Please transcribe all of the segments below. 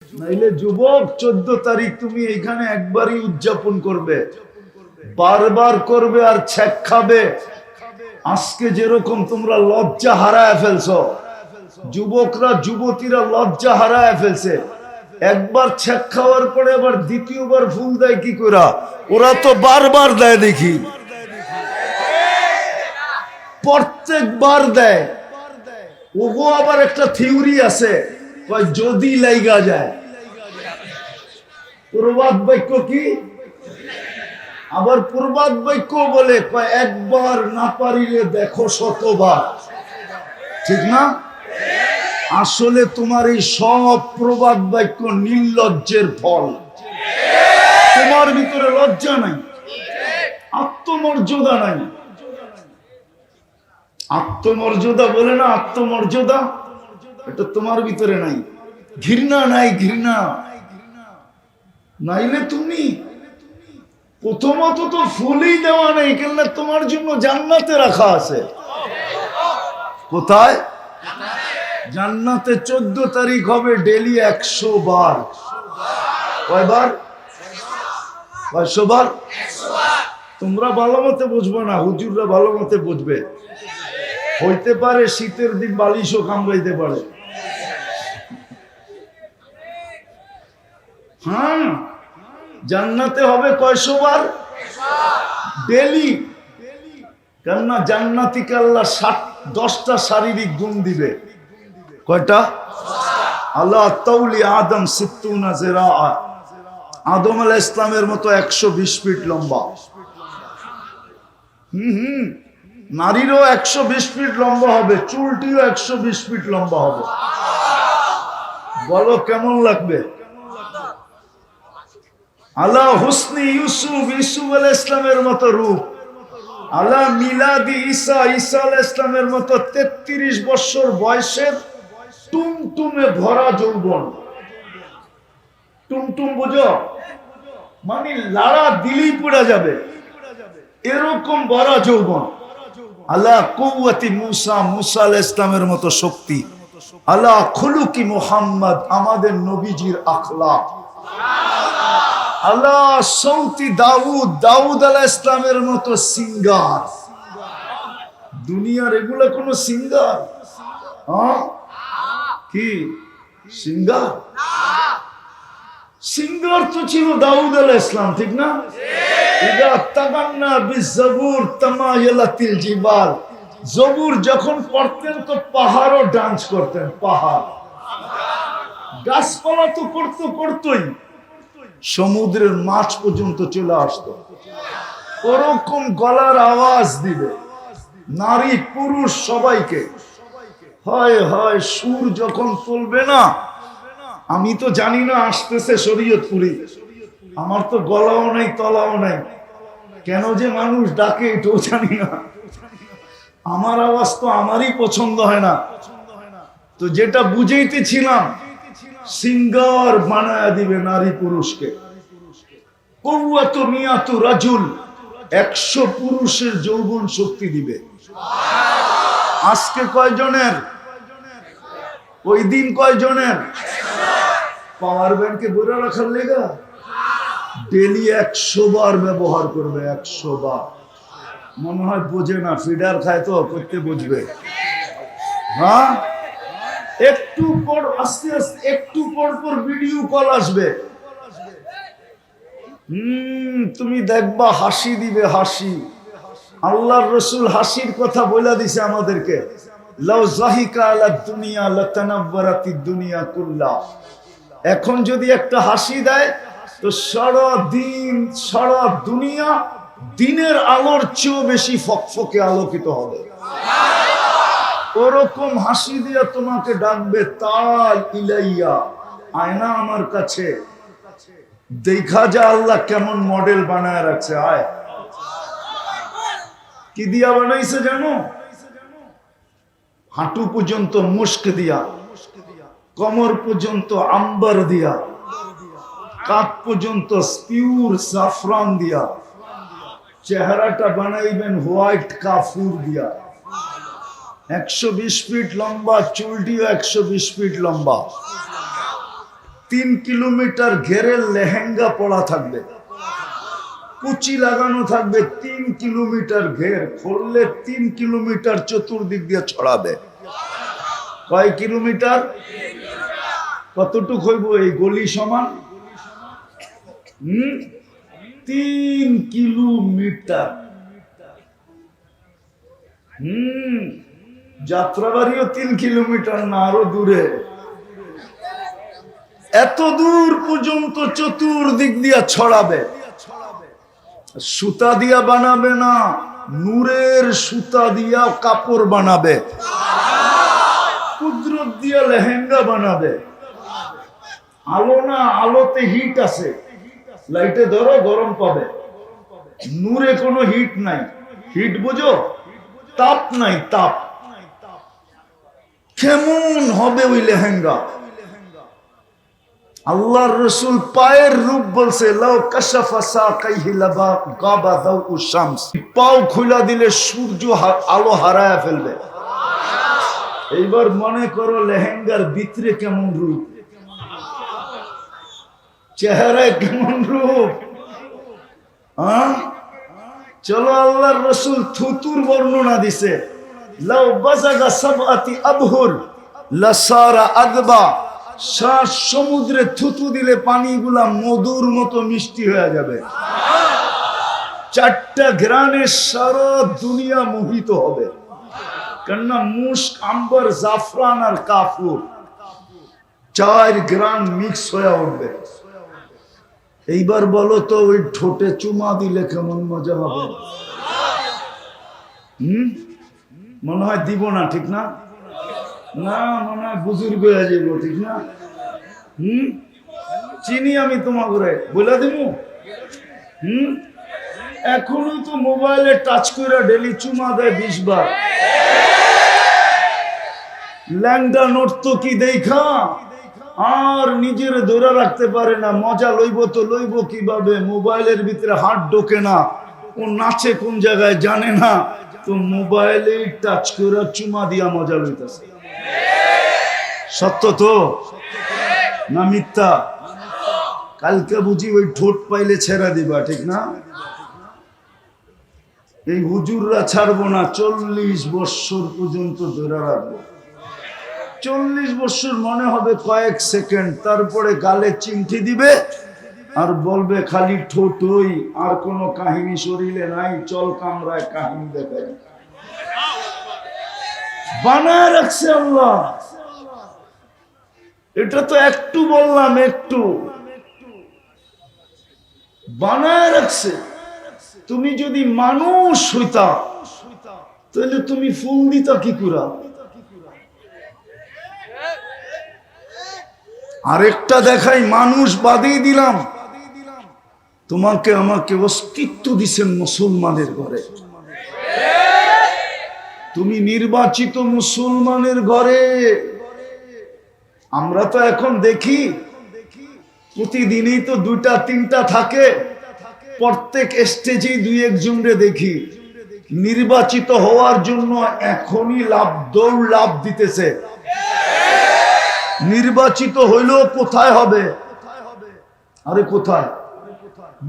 নাইলে যুবক 14 তারিখ তুমি এখানে একবারই উদযাপন করবে, বারবার করবে আর ছ্যাক খাবে। আজকে যেরকম তোমরা লজ্জা হারায় ফেলছো, যুবকরা যুবতীরা লজ্জা হারায় ফেলছে। একবার ছ্যাক খাওয়ার পরে আবার দ্বিতীয়বার ফুল দেয় কি করে? ওরা তো বারবার দেয়, দেখি প্রত্যেকবার দেয়। ওগো আবার একটা থিওরি আছে, যদি লাইগা যায়। প্রবাদ বাক্য কি? আবার প্রবাদ বাক্য বলে একবার না পারিলে দেখো শতবার, ঠিক না? আসলে তোমার এই সব প্রবাদ বাক্য নির্লজ্জের ফল। তোমার ভিতরে লজ্জা নাই, আত্মমর্যাদা নাই। আত্মমর্যাদা বলে না, আত্মমর্যাদা এটা তোমার ভিতরে নাই। ঘৃণা নাই, ঘৃণা নাইলে তুমি প্রথমত তো ফুলই দেওয়া নেই, কেননা তোমার জন্য জান্নাতে রাখা আছে। কোথায়? জান্নাতে 14 তারিখ হবে ডেলি 100 বার। কয়বার? 100 বার। তোমরা ভালো মতে বুঝবো না, হুজুররা ভালো মতে বুঝবে। হইতে পারে শীতের দিন বালিশও কামড়াইতে পারে। হ্যাঁ, জান্নাতে হবে কয়শো বার? ডেলি। কেননা জান্নাতীকে আল্লাহ 10টা শারীরিক গুণ দিবে। কয়টা? আল্লাহ তাউলি আদম 60 জিরাআ, আদম আলাইহিস ইসলামের মতো 120 ফিট লম্বা। নারীরও 120 ফিট লম্বা হবে, চুলটিও 120 ফিট লম্বা হবে। বলো কেমন লাগবে? আল্লাহ হুসনি ইউসুফ, ইউসুফ আলাইহিস ইসলামের মতো রূপ। আল্লাহ মিলাদি ঈসা, ঈসা আলাইহিস ইসলামের মতো 33 বছর বয়সের টুমটুমে ভরা যৌবন। টুমটুম বুঝো? মানে লাড়া দিলেই পড়া যাবে, এরকম ভরা যৌবন। আল্লাহ কুওয়াতি মুসা, মুসা আলাইহিস ইসলামের মতো শক্তি। আল্লাহ খুলুকি মুহাম্মদ, আমাদের নবীজির আখলাক। আল্লাহ সৌতি দাউদ, দাউদ আলাইহিস ইসলামের মতো সিঙ্গার। দুনিয়ার এগুলো কোন সিঙ্গার? কি সিঙ্গার? সিঙ্গার তো ছিল দাউদ আলাইহিস ইসলাম, ঠিক না? ইদা তাগান্না বিজবুর তামায়ালাতিল জিবাল, জবুর যখন পড়তেন তো পাহাড়ও ডান্স করতেন। পাহাড়, গাছপালা তো করতোই, সমুদ্রের মাছ পর্যন্ত চলে আসতো। ওরকম গলার আওয়াজ দিবে, নারী পুরুষ সবাইকে। হয় হয় সুর যখন তুলবে না, আমি তো জানি না আসতেছে শরীয়তপুরি, আমার তো গলাও নাই তলাও নাই, কেন যে মানুষ ডাকে এটাও জানি না। আমার আওয়াজ তো আমারই পছন্দ হয় না। তো যেটা বুঝাইতেছিলাম, সিঙ্গার বানায়া দিবে নারী পুরুষকে। কওয়াত মিয়াতু রাজুল, 100 পুরুষের যৌবন শক্তি দিবে। আজকে কয়জনের? ওই দিন কয়জনের? পাওয়ার ব্যাংকে বইরা রাখার লেগা ডেলি 100 বার ব্যবহার করবে। 100 বার। মনে হয় বোঝে না, ফিডার খায় তো করতে বুঝবে। হ্যাঁ, একটু পর আস্তে আস্তে একটু পর পর ভিডিও কল আসবে। তুমি দেখবা হাসি দিবে, হাসি। আল্লাহর রাসূল হাসির কথা বলে দিছে আমাদেরকে। লাউ যাহিকা আলা দুনিয়া লাতানাওয়ারাতিদ দুনিয়া কুল্লা। এখন যদি একটা হাসি দেয় তো সারা দিন, সারা দুনিয়া দিনের আলোর চেয়েও বেশি ফকফকে আলোকিত হবে। ওরকম হাসি দিয়া তোমাকে ডাকবে, তাল ইলাইয়া, আয়না আমার কাছে, দেখা যা আল্লাহ কেমন মডেল বানায় রাখছে। আয়, কি দিয়া বানাইছে জানো? হাঁটু পর্যন্ত মুস্ক দিয়া, কোমর পর্যন্ত আম্বার দিয়া, কাপ পর্যন্ত পিওর জাফরান দিয়া, চেহারাটা বানাইবেন হোয়াইট কাফুর দিয়া। 120 ফিট লম্বা, চুলটিও 120 ফিট লম্বা। কিলোমিটার ঘেরের লেহেঙ্গা পরা থাকবে, কুচি লাগানো থাকবে, 3 কিলোমিটার ঘের খুললে 3 কিলোমিটার চতুর্দিক দিয়ে ছড়াবে। কয় কিলোমিটার? কতটুক হইব এই গলি সমান? 3 কিলোমিটার। যাত্রাবাড়িও 3 কিলোমিটার না, আরো দূরে। এত দূর পর্যন্ত চতুর্দিক দিয়া ছড়াবে। সুতা দিয়া বানাবে না, নূরের সুতা দিয়া কাপড় বানাবে, কুদরত দিয়া লেহেঙ্গা বানাবে। আলো না, আলোতে হিট আছে, লাইটে ধরো গরম পাবে। নূরে কোনো হিট নাই। হিট বুঝো? তাপ নাই, তাপ। কেমন হবে ওই লেহেঙ্গা? আল্লাহর রাসূল পায়ের রূপ বলছে, লাউ কাশাফা সাকাইহি লাবা গাবা দাউ শামস। পাও খুলে দিলে সূর্য আলো হারায়া ফেলবে। এইবার মনে করো লেহেঙ্গার ভিতরে কেমন রূপ, চেহারায় কেমন রূপ। চলো, আল্লাহর রাসূল থুতুর বর্ণনা দিছে, লাউ বাজাগা সাবআতি আবহুর লাসারা আদবা। সমুদ্রে থুতু দিলে পানিগুলা মধুর মতো মিষ্টি হয়ে যাবে। 4টা ঘ্রাণে সারা দুনিয়া মোহিত হবে। কেননা মুস্ক, আম্বর, জাফরান আর কাফুর 4 ঘ্রাণ মিক্স হয়ে উঠবে। এইবার বলো তো ওই ঠোঁটে চুমা দিলে কেমন মজা হবে? মনে হয় দিব না, ঠিক না? না, মনে হয় বুজুর্গ হয়ে যাব, ঠিক না? চিনি আমি তোমাকে, বলে দিব। এখনই তো মোবাইলে টাচ করে ডেলি চুমা দেয় 20 বার। ল্যাংডা নড়ত কি দেখা আর নিজের ধরে রাখতে পারে না। মজা লইব তো লইব কিভাবে? মোবাইলের ভিতরে হাত ঢোকে না, ও নাচে কোন জায়গায় জানে না, তো মোবাইলে টাচ করে চুমা দিয়া মজা লইতেছে। সত্য তো না মিথ্যা? কালকে বুঝি ওই ঠোঁট পাইলে ছেড়া দিবা, ঠিক না? এই হুজুররা ছাড়বো না, 40 বছর পর্যন্ত ধরে রাখবো। 40 বছর মনে হবে কয়েক সেকেন্ড, তারপরে গালে চিমটি দিবে আর বলবে খালি ঠোঁটই, আর কোনো কাহিনী শরীরে নাই, চল কামরায় কাহিনী দেখে। বানায় রাখছে আল্লাহ। এটা তো একটু বললাম, একটু বানায় রাখছে। তুমি যদি মানুষ হইতা তাহলে তুমি ফুল দিতা কি করে? আরেকটা দেখাই, মানুষ বাদেই দিলাম, তোমাকে আমাকে অস্তিত্ব দিছেন মুসলমানের ঘরে। তুমি নির্বাচিত মুসলমানের ঘরে। আমরা তো এখন দেখি প্রতিদিনই তো 2টা 3টা থাকে, প্রত্যেক স্টেজেই 2-1 জনরে দেখি নির্বাচিত হওয়ার জন্য এখনই দৌড় লাভ দিতেছে। নির্বাচিত হইলেও কোথায় হবে? আরে কোথায়?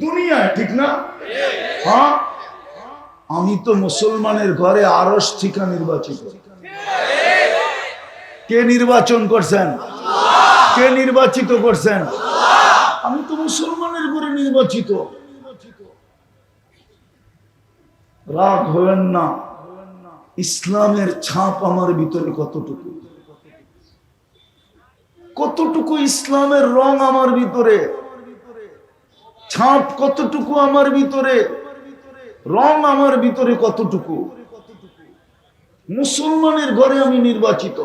দুনিয়ায়, ঠিক না? হ্যাঁ, আমি তো মুসলমানের ঘরে আরশ থেকে নির্বাচিত। কে নির্বাচন করছেন? কে নির্বাচিত করছেন? আমি তো মুসলমানের ঘরে নির্বাচিত। রাগ হবেন না, ইসলামের ছাপ আমার ভিতরে কতটুকু, কতটুকু ইসলামের রং আমার ভিতরে, ছাপ কতটুকু আমার ভিতরে, রং আমার ভিতরে কতটুকু। মুসলমানের ঘরে আমি নির্বাচিত।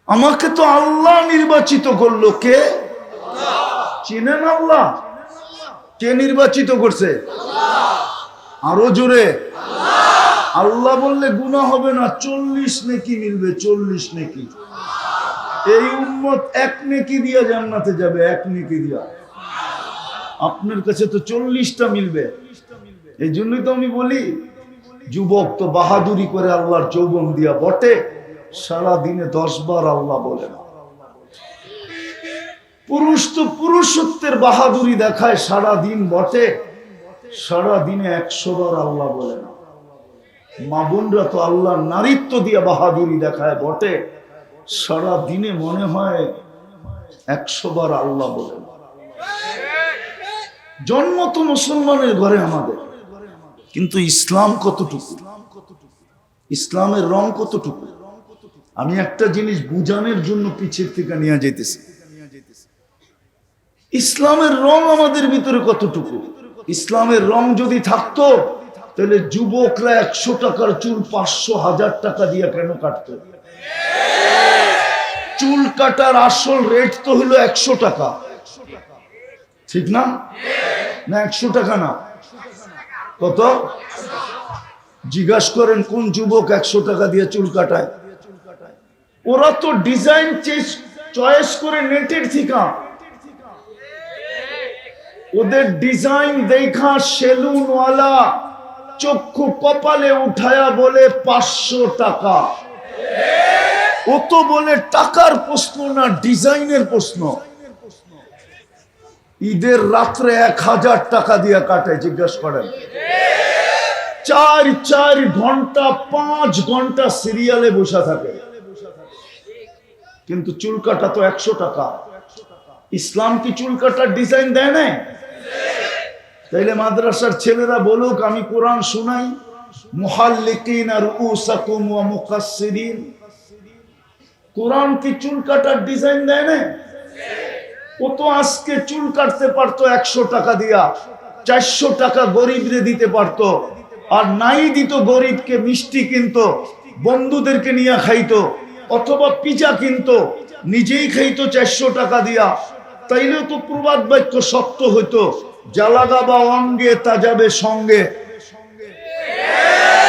আমাকে তো আল্লাহ নির্বাচিত করলো। কে? চিনেন আল্লাহ? কে নির্বাচিত করছে? আরো জোরে। আল্লাহ বললে গুনাহ হবে না, 40 নেকি মিলবে, 40 নেকি। এই উম্মত 1 নেকি দিয়া জান্নাতে যাবে, 1 নেকি দিয়া। আপনার কাছে তো 40টা মিলবে। এই জন্যই তো আমি বলি, যুবক তো বাহাদুরি করে আল্লাহর যৌবন দিয়া বটে, সারা দিনে 10 বার আল্লাহ বলে না। পুরুষ তো পুরুষত্বের বাহাদুরি দেখায় সারা দিন বটে, সারা দিনে 100 বার আল্লাহ বলে না। মা বোনরা তো আল্লাহ নারীত্ব দিয়ে বাহাদুরি দেখায় বটে, সারা দিনে মনে হয় 100 বার আল্লাহ বলে না। জন্ম তো মুসলমানের ঘরে আমাদের, কিন্তু ইসলাম কতটুকু, ইসলামের রং কতটুকু, আমি একটা জিনিস বুঝানোর জন্য পিছের থেকে নিয়ে যাইতেছি। ইসলামের রং আমাদের ভিতরে কতটুকু? ইসলামের রং যদি থাকতো তাহলে যুবকরা 100 টাকার চুল 500-1000 টাকা দিয়ে কেন কাটতো? চুল কাটার আসল রেট তো হলো 100 টাকা, ঠিক না? না 100 টাকা না, কত? জিজ্ঞাসা করেন কোন যুবক 100 টাকা দিয়ে চুল কাটায়? ওরা তো ডিজাইন চয়েস করে নেটের থেকে, ওদের ডিজাইন দেখা সেলুনওয়ালা চক্ষু কপালে উঠায়া বলে 500 টাকা। ও তো বলে টাকার প্রশ্ন না, ডিজাইনের প্রশ্ন। ঈদের রাত্রে 1000 টাকা দিয়ে কাটে, জিজ্ঞাসা করেন। 4 ঘন্টা 5 ঘন্টা সিরিয়ালে বসে থাকে, কিন্তু চুল কাটা তো 100 টাকা। ইসলাম কি চুল কাটার ডিজাইন দেয় না? তাইলে মাদ্রাসার ছেলেরা বলুক আমি কোরআন শুনাই, মুহাল্লিকিনা রুউসাকুম ওয়া মুকাসসিরিন। কোরআন কি চুল কাটার ডিজাইন দেয় না? ও তো আজকে চুল কাটতে পারতো 100 টাকা দিয়া, 400 টাকা গরিবরে দিতে পারতো, আর নাই দিত গরিবকে মিষ্টি কিনতো, বন্ধুদেরকে নিয়ে খাইতো, অথবা পিজা কিনতো, নিজেই খাইতো 400 টাকা দিয়া। তাইলেও তো প্রবাদ বাক্য সত্য হইতো, জ্বালাগাবা অঙ্গে তা যাবে সঙ্গে।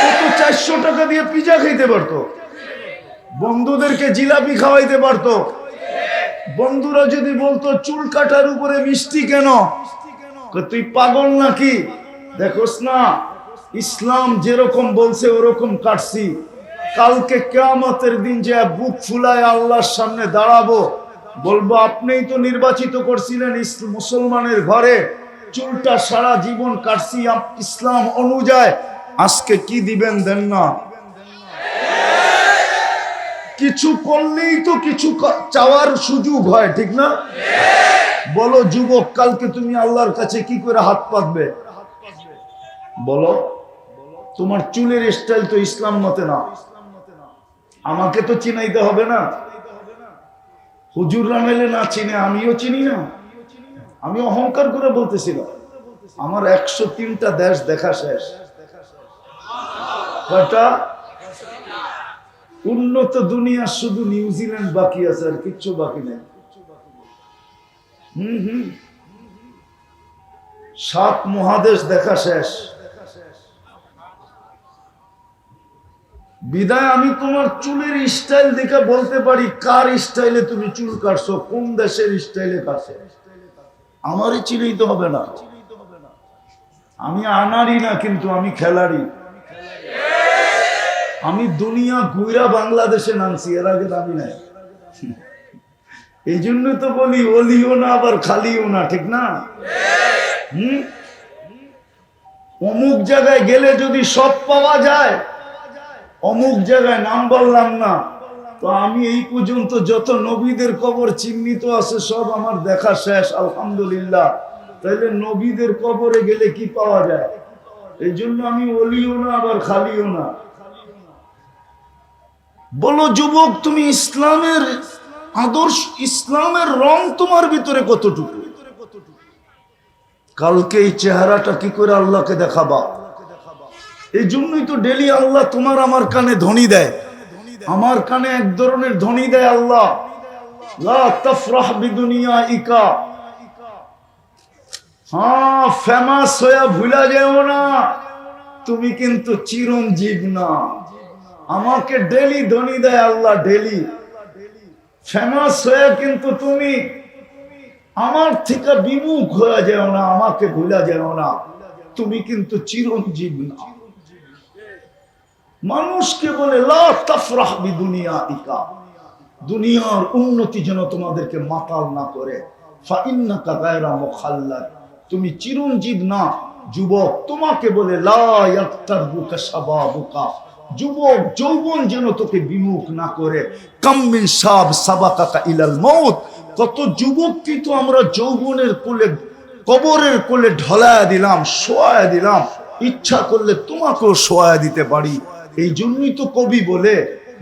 ও তো 400 টাকা দিয়ে পিজা খাইতে পারতো, বন্ধুদেরকে জিলাপি খাওয়াইতে পারতো। বন্ধুরা যদি বলতো চুল কাটার উপরে মিষ্টি কেন, তুই পাগল নাকি? দেখোস না ইসলাম যেরকম বলছে ওরকম কাটছি। কালকে কিয়ামতের দিন যে বুক ফুলায় আল্লাহর সামনে দাঁড়াবো, বলবো আপনিই তো নির্বাচিত করছিলেন মুসলমানের ঘরে, চুলটা সারা জীবন কাটছি ইসলাম অনুযায়ী, আজকে কি দিবেন দেন না? কিছু করলেই তো কিছু চাওয়ার সুযোগ হয়, ঠিক না? বলো যুবক, কালকে তুমি আল্লাহর কাছে কি করে হাত পাতবে? বলো, তোমার চুলের স্টাইল তো ইসলাম মতে না, আমাকে তো চিনাইতে হবে না। হুজুররা মেলে না চিনে, আমিও চিনি না। আমি অহংকার করে বলতেছিলাম আমার 103টা দেশ দেখা শেষ। কয়টা? উন্নত দুনিয়া শুধু নিউজিল্যান্ড বাকি আছে, আর কিচ্ছু বাকি নেই। 7 মহাদেশ দেখা শেষ। বিদায় আমি তোমার চুলের স্টাইল দেখে বলতে পারি কার স্টাইলে তুমি চুল কাটছো, কোন দেশের স্টাইলে কাটছো। আমারই চিনাইতে হবে না, আমি আনারি না, কিন্তু আমি খেলাড়ি। আমি দুনিয়া ঘুরা বাংলাদেশে নামছি, এর আগে নামি নাই। এই জন্য তো বলি অলিও না আবার খালিও না, ঠিক না? অমুক জায়গায় গেলে যদি সব পাওয়া যায়, অমুক জায়গায় নাম বললাম না, তো আমি এই পর্যন্ত যত নবীদের কবর চিহ্নিত আছে সব আমার দেখা শেষ, আলহামদুলিল্লাহ। তাইলে নবীদের কবরে গেলে কি পাওয়া যায়? এই জন্য আমি অলিও না আবার খালিও না। বলো যুবক, তুমি ইসলামের আদর্শ, ইসলামের রং তোমার ভিতরে কতটুকু? কালকে এই চেহারাটা কি করে আল্লাহকে দেখাবা? এই জন্যই তো ডেলি আল্লাহ তোমার আমার কানে ধ্বনি দেয়, আমার কানে এক ধরনের ধ্বনি দেয় আল্লাহ, লা তাফরাহ বিদুনিয়াইকা। হ্যাঁ, ফেমাস হয়ে ভুলা যেও না, তুমি কিন্তু চিরঞ্জীব না। আমাকে ডেলি ধ্বনি দেয় আল্লাহ, ডেলি। ফেমাস হয়ে কিন্তু তুমি আমার থেকে বিমুখ হয়ে যেও না, আমাকে ভুলা যেও না, তুমি কিন্তু চিরঞ্জীব না। মানুষকে বলে লা তাফরাহ বিদুনিয়াইকা, দুনিয়ার উন্নতি যেন তোমাদেরকে মাতাল না করে। ফাইন্নাকা গায়রা মুখাল্লাদ, তুমি চিরঞ্জীব না, যুবক। তোমাকে বলে লা ইয়াক্তারবুকা শাবাবুকা, যুবক যৌবন যেন তোকে বিমুখ না করে। কাম মিন শাব সাবাকাকা ইলাল মউত, কত যুবক কিন্তু আমরা যৌবনের কোলে, কবরের কোলে ঢলায়া দিলাম, শোয়া দিলাম। ইচ্ছা করলে তোমাকেও শোয়া দিতে পারি। এই জন্যই তো কবি বলে,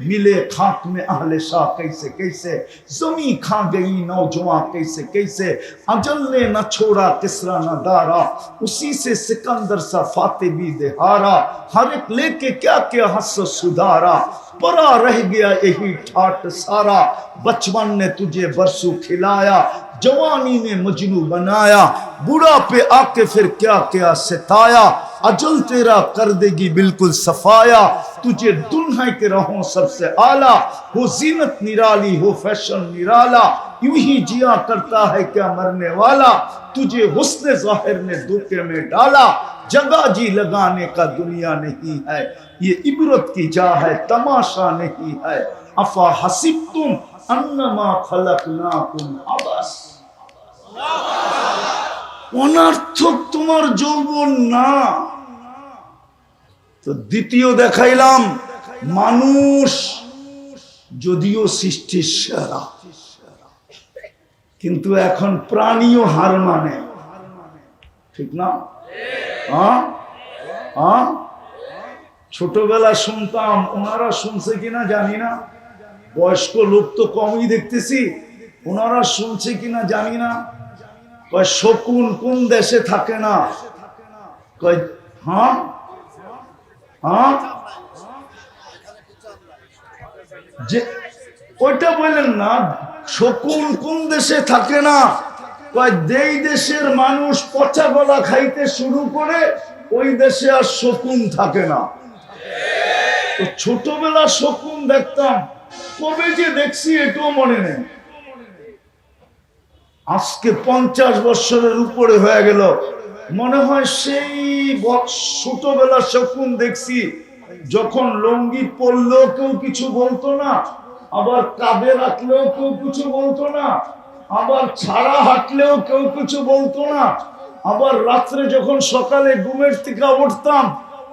मिले खाक में अहले शाह कैसे कैसे, जमी खा गई नौजवान कैसे कैसे, अजल ने न छोड़ा किसरा न दारा, उसी से सिकंदर सा फाते भी देहारा, हर एक लेके क्या क्या हंस सुधारा, परा रह गया यही ठाट सारा, बचपन ने तुझे बरसों खिलाया, जवानी ने मजनू बनाया, बूढ़ा पे आके फिर क्या क्या सिताया, अजल तेरा कर देगी बिल्कुल सफाया, तुझे दुल्हा के रहो सबसे आला, हो जीनत निराली हो फैशन निराला, यूं ही जिया करता है क्या मरने वाला, तुझे हुस्न ज़ाहिर ने धोखे में डाला, जगह जी लगाने का दुनिया नहीं है, ये इबरत की जा है तमाशा नहीं है, अफा हसिब तुम अन्नमा खलकनाकुम अबस, অনর্থক তোমার যৌবন না। তো দ্বিতীয় দেখাইলাম, মানুষ যদিও সৃষ্টির সেরা, কিন্তু এখন প্রাণীও হার মানে, ঠিক না? ছোটবেলা শুনতাম, ওনারা শুনছে কিনা জানি না, বয়স্ক লোক তো কমই দেখতেছি, ওনারা শুনছে কিনা জানি না, কয় শকুন কোন দেশে থাকে না, কয় যে ওইটা বললেন না, শকুন কোন দেশে থাকে না, কয় যেই দেশের মানুষ পচা গলা খাইতে শুরু করে ওই দেশে আর শকুন থাকে না। তো ছোটবেলা শকুন দেখতাম, কবে যে দেখছি এটাও মনে নেই। আজকে 50 বছরের উপরে হয়ে গেল, মনে হয় সেই ছোটবেলা শকুন দেখছি, যখন লঙ্গি পরলেও কেউ কিছু বলতো না, আবার কাঁধে রাখলেও কেউ কিছু বলতো না, আবার ছাড়া হাঁটলেও কেউ কিছু বলতো না, আবার রাত্রে যখন সকালে ঘুমের থেকে উঠতাম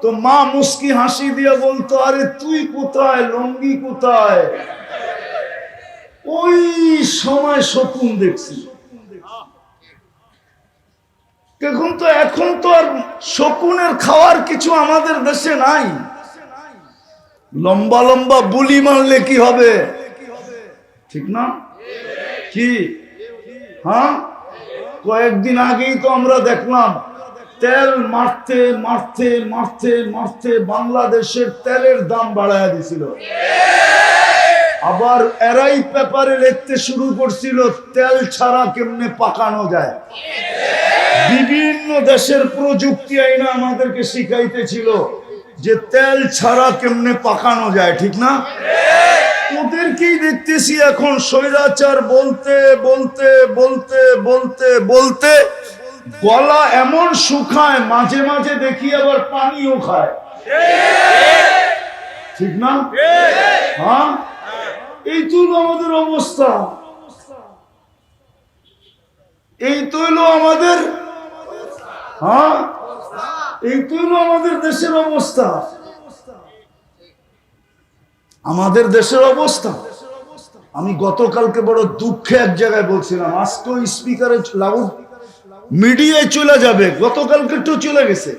তো মা মুস্কি হাসি দিয়ে বলতো, আরে তুই কোথায়, লঙ্গি কোথায়। ওই সময় শকুন দেখছি। এখন তো আর শকুনের খাওয়ার কিছু আমাদের দেশে নাই। লম্বা লম্বা বুলি মারলে কি হবে, ঠিক না? কি কয়েকদিন আগেই তো আমরা দেখলাম, তেল মারতে মারতে মারতে মারতে বাংলাদেশের তেলের দাম বাড়ায় দিছিল। আবার এরাই পেপারে লিখতে শুরু করছিল তেল ছাড়া কেমনে পাকানো যায়। বিভিন্ন দেশের প্রযুক্তি আইনা আমাদেরকে শিখাইতেছিল যে তেল ছাড়া কেমনে পাকানো যায়, ঠিক না? ওদেরকেই দেখতেছি এখন স্বৈরাচার বলতে বলতে বলতে বলতে বলতে গলা এমন শুকায়, মাঝে মাঝে দেখি আবার পানিও খায়, ঠিক না? এই তো আমাদের অবস্থা, এই তো হলো আমাদের, এই তো হলো আমাদের দেশের অবস্থা, আমাদের দেশের অবস্থা। আমি গতকালকে বড় দুঃখে এক জায়গায় বলছিলাম, আজকেও স্পিকারে লাউড মিডিয়ায় চলে যাবে, গতকালকে তো চলে গেছে।